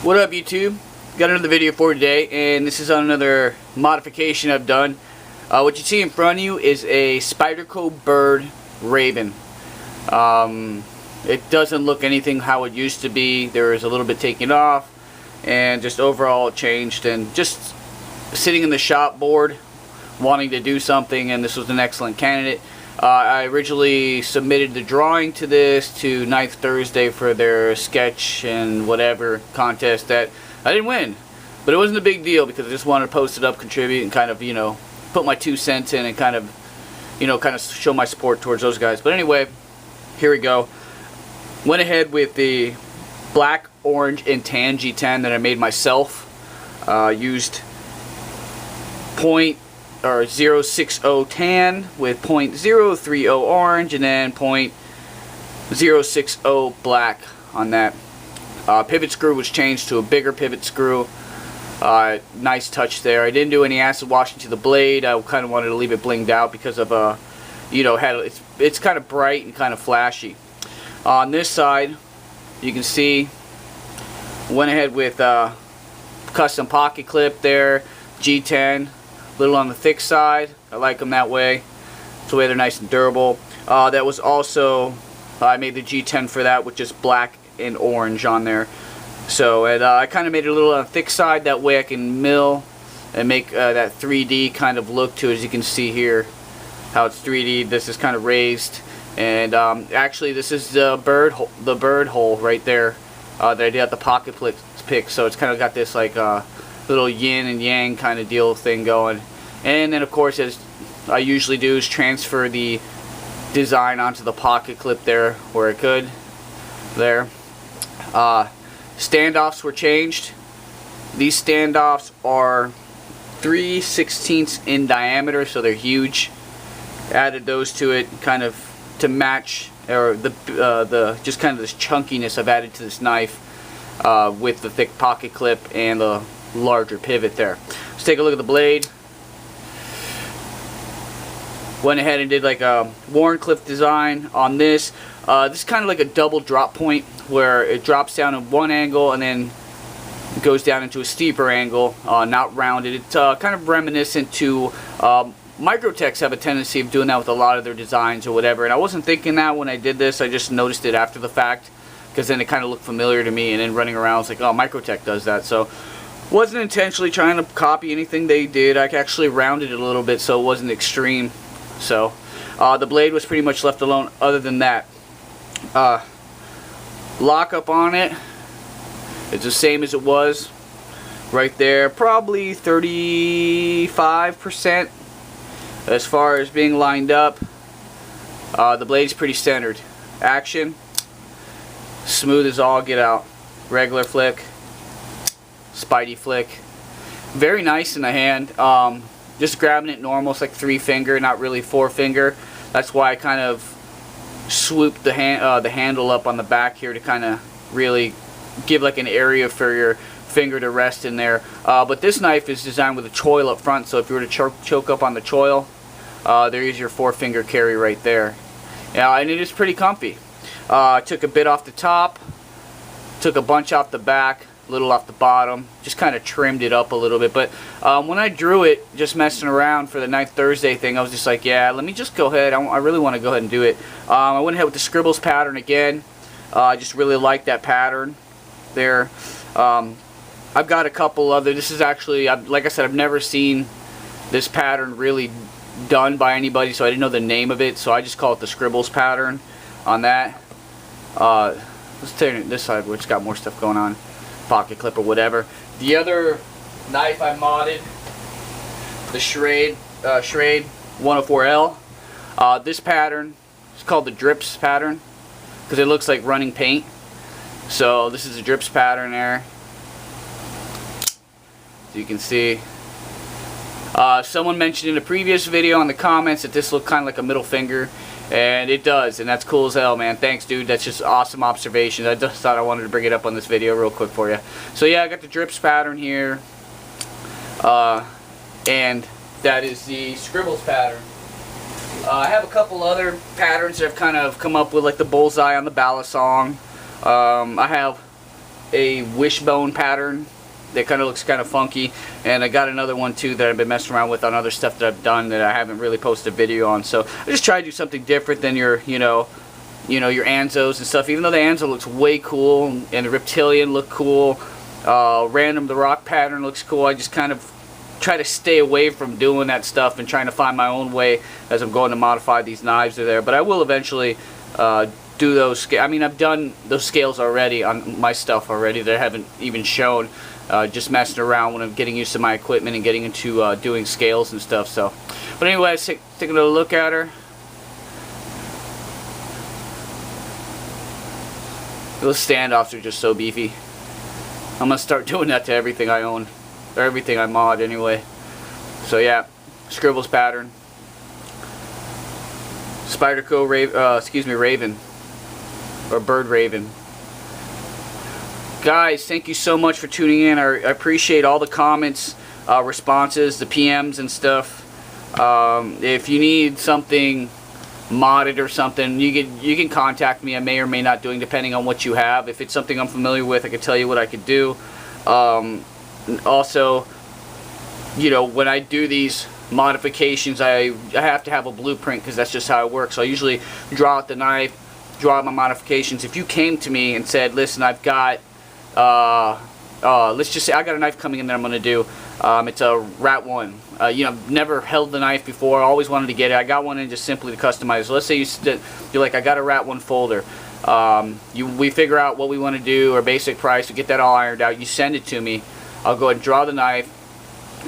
What up, YouTube? Got another video for today, and this is on another modification I've done. What you see in front of you is a Spyderco Byrd Raven. It doesn't look anything how it used to be. There is a little bit taken off, and just overall it changed. And just sitting in the shop board, wanting to do something, and this was an excellent candidate. I originally submitted the drawing to this to 9th Thursday for their sketch and whatever contest that I didn't win, but it wasn't a big deal because I just wanted to post it up, contribute, and kind of, you know, put my 2 cents in and kind of, you know, kind of show my support towards those guys. But anyway, here we go. Went ahead with the black, orange, and tan G10 that I made myself. Used 0.060 tan with 0.030 orange and then 0.060 black on that. Pivot screw was changed to a bigger pivot screw. Nice touch there. I didn't do any acid washing to the blade. I kind of wanted to leave it blinged out because of you know, it's kind of bright and kind of flashy. On this side, you can see, went ahead with custom pocket clip there, G10. A little on the thick side. I like them that way. It's the way they're nice and durable. That was also, I made the G10 for that with just black and orange on there. So I kind of made it a little on the thick side. That way I can mill and make that 3D kind of look to it. As you can see here, how it's 3D. This is kind of raised. And actually this is the Byrd hole right there that I did at the pocket pick. So it's kind of got this like little yin and yang kind of deal thing going. And then of course, as I usually do, is transfer the design onto the pocket clip there where I could. There. Standoffs were changed. These standoffs are 3/16 in diameter, so they're huge. Added those to it kind of to match, or the just kind of this chunkiness I've added to this knife with the thick pocket clip and the larger pivot there. Let's take a look at the blade. Went ahead and did like a Warncliffe design on this. This is kind of like a double drop point where it drops down at one angle and then goes down into a steeper angle, not rounded. It's kind of reminiscent to Microtechs have a tendency of doing that with a lot of their designs or whatever. And I wasn't thinking that when I did this. I just noticed it after the fact because then it kind of looked familiar to me. And then running around, I was like, oh, Microtech does that. So wasn't intentionally trying to copy anything they did. I actually rounded it a little bit so it wasn't extreme. So the blade was pretty much left alone other than that. Lock up on it, it's the same as it was right there, probably 35% as far as being lined up. The blade's pretty centered. Action, smooth as all get out. Regular flick, Spidey flick, very nice in the hand. Just grabbing it normal, it's like 3-finger, not really 4-finger. That's why I kind of swooped the handle up on the back here to kind of really give like an area for your finger to rest in there. But this knife is designed with a choil up front, so if you were to choke up on the choil, there is your 4-finger carry right there. And it is pretty comfy. Took a bit off the top, took a bunch off the back, a little off the bottom, just kind of trimmed it up a little bit. But when I drew it, just messing around for the 9th Thursday thing, I was just like, yeah, let me just go ahead. I really want to go ahead and do it. I went ahead with the scribbles pattern again. I just really like that pattern there. I've got a couple other. This is actually, like I said, I've never seen this pattern really done by anybody, so I didn't know the name of it, so I just call it the scribbles pattern on that. Let's turn it this side where it's got more stuff going on. Pocket clip or whatever. The other knife I modded, the Schrade 104L. This pattern is called the drips pattern because it looks like running paint. So this is a drips pattern there. So you can see. Someone mentioned in a previous video in the comments that this looked kind of like a middle finger. And it does, and that's cool as hell, man. Thanks, dude. That's just awesome observation. I just thought I wanted to bring it up on this video real quick for you. So yeah, I got the drips pattern here, and that is the scribbles pattern. I have a couple other patterns that I've kind of come up with, like the bullseye on the balisong. I have a wishbone pattern that kind of looks kind of funky, and I got another one too that I've been messing around with on other stuff that I've done that I haven't really posted a video on. So I just try to do something different than your your Anzos and stuff. Even though the Anzo looks way cool and the Reptilian look cool, Random the Rock pattern looks cool, I just kind of try to stay away from doing that stuff and trying to find my own way as I'm going to modify these knives there. But I will eventually do those. I mean, I've done those scales already on my stuff already that I haven't even shown. Just messing around when I'm getting used to my equipment and getting into doing scales and stuff. So, but anyway, let's take another look at her. Those standoffs are just so beefy. I'm gonna start doing that to everything I own, or everything I mod anyway. So yeah, scribbles pattern. Spyderco Raven, or Byrd Raven. Guys, thank you so much for tuning in. I appreciate all the comments, responses, the PMs and stuff. If you need something modded or something, you can contact me. I may or may not doing, depending on what you have. If it's something I'm familiar with, I can tell you what I could do. Also, when I do these modifications, I have to have a blueprint, because that's just how it works. So I usually draw out the knife, draw out my modifications. If you came to me and said, listen, I've got let's just say I got a knife coming in that I'm going to do. It's a Rat 1. Never held the knife before, always wanted to get it. I got one in just simply to customize. So let's say you're like, I got a Rat 1 folder. We figure out what we want to do, or basic price, we get that all ironed out. You send it to me. I'll go ahead and draw the knife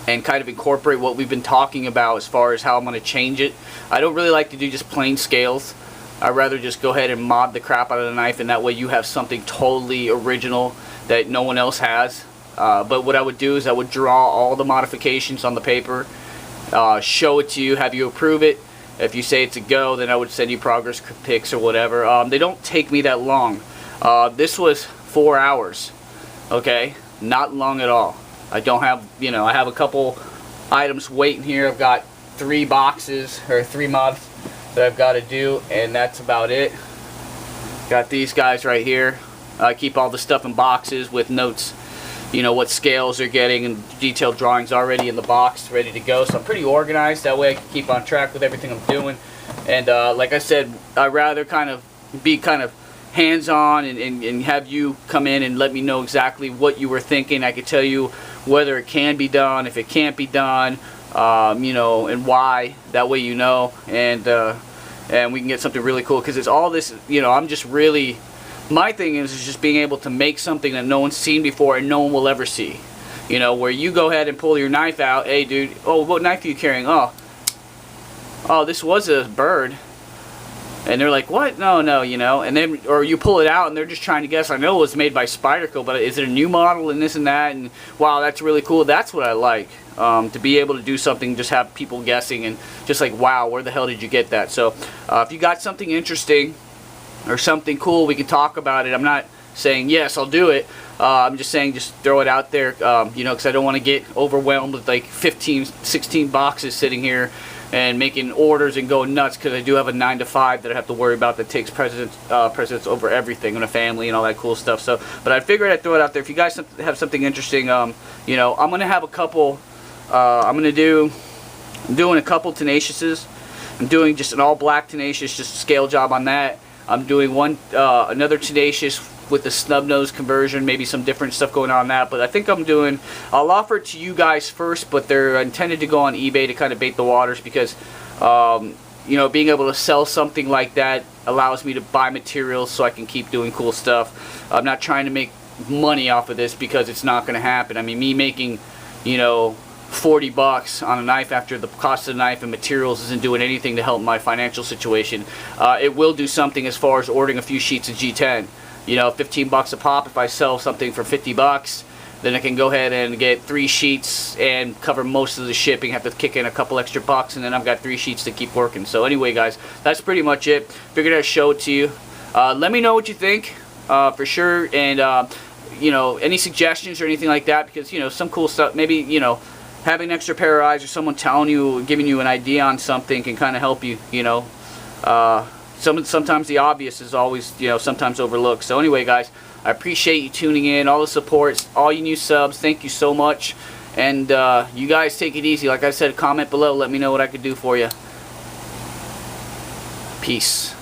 and kind of incorporate what we've been talking about as far as how I'm going to change it. I don't really like to do just plain scales. I'd rather just go ahead and mod the crap out of the knife, and that way you have something totally original that no one else has. But what I would do is I would draw all the modifications on the paper, show it to you, have you approve it. If you say it's a go, then I would send you progress pics or whatever. They don't take me that long. This was 4 hours, okay? Not long at all. I don't have, I have a couple items waiting here. I've got 3 boxes, or 3 mods that I've got to do, and that's about it. Got these guys right here. I keep all the stuff in boxes with notes, what scales they're getting, and detailed drawings already in the box, ready to go. So I'm pretty organized. That way I can keep on track with everything I'm doing. And like I said, I'd rather be hands-on and have you come in and let me know exactly what you were thinking. I could tell you whether it can be done, if it can't be done, and why. That way and we can get something really cool, because it's all this, I'm just really, my thing is just being able to make something that no one's seen before and no one will ever see. Where you go ahead and pull your knife out. Hey dude, oh, what knife are you carrying? Oh, this was a Byrd. And they're like, what? No, and then, or you pull it out and they're just trying to guess. I know it was made by Spyderco, but is it a new model and this and that? And wow, that's really cool. That's what I like, to be able to do something, just have people guessing and just like, wow, where the hell did you get that? So if you got something interesting or something cool, we can talk about it. I'm not saying yes, I'll do it. I'm just saying just throw it out there, because I don't want to get overwhelmed with like 15, 16 boxes sitting here and making orders and going nuts, because I do have a 9 to 5 that I have to worry about that takes precedence over everything, and a family and all that cool stuff. So, but I figured I'd throw it out there. If you guys have something interesting, I'm gonna have a couple. I'm doing a couple Tenaciouses. I'm doing just an all black Tenacious, just a scale job on that. I'm doing another Tenacious with the snub nose conversion, maybe some different stuff going on that. But I think I'll offer it to you guys first, but they're intended to go on eBay to kind of bait the waters, because being able to sell something like that allows me to buy materials so I can keep doing cool stuff. I'm not trying to make money off of this, because it's not going to happen. I mean, me making 40 bucks on a knife after the cost of the knife and materials isn't doing anything to help my financial situation. It will do something as far as ordering a few sheets of G10. 15 bucks a pop. If I sell something for 50 bucks, then I can go ahead and get 3 sheets and cover most of the shipping. Have to kick in a couple extra bucks, and then I've got 3 sheets to keep working. So anyway, guys, that's pretty much it. Figured I'd show it to you. Let me know what you think, for sure, and any suggestions or anything like that, because some cool stuff. Maybe having an extra pair of eyes, or someone telling you, giving you an idea on something, can kind of help you. Sometimes the obvious is always sometimes overlooked. So anyway, guys, I appreciate you tuning in, all the support, all you new subs. Thank you so much. And you guys take it easy. Like I said, comment below. Let me know what I could do for you. Peace.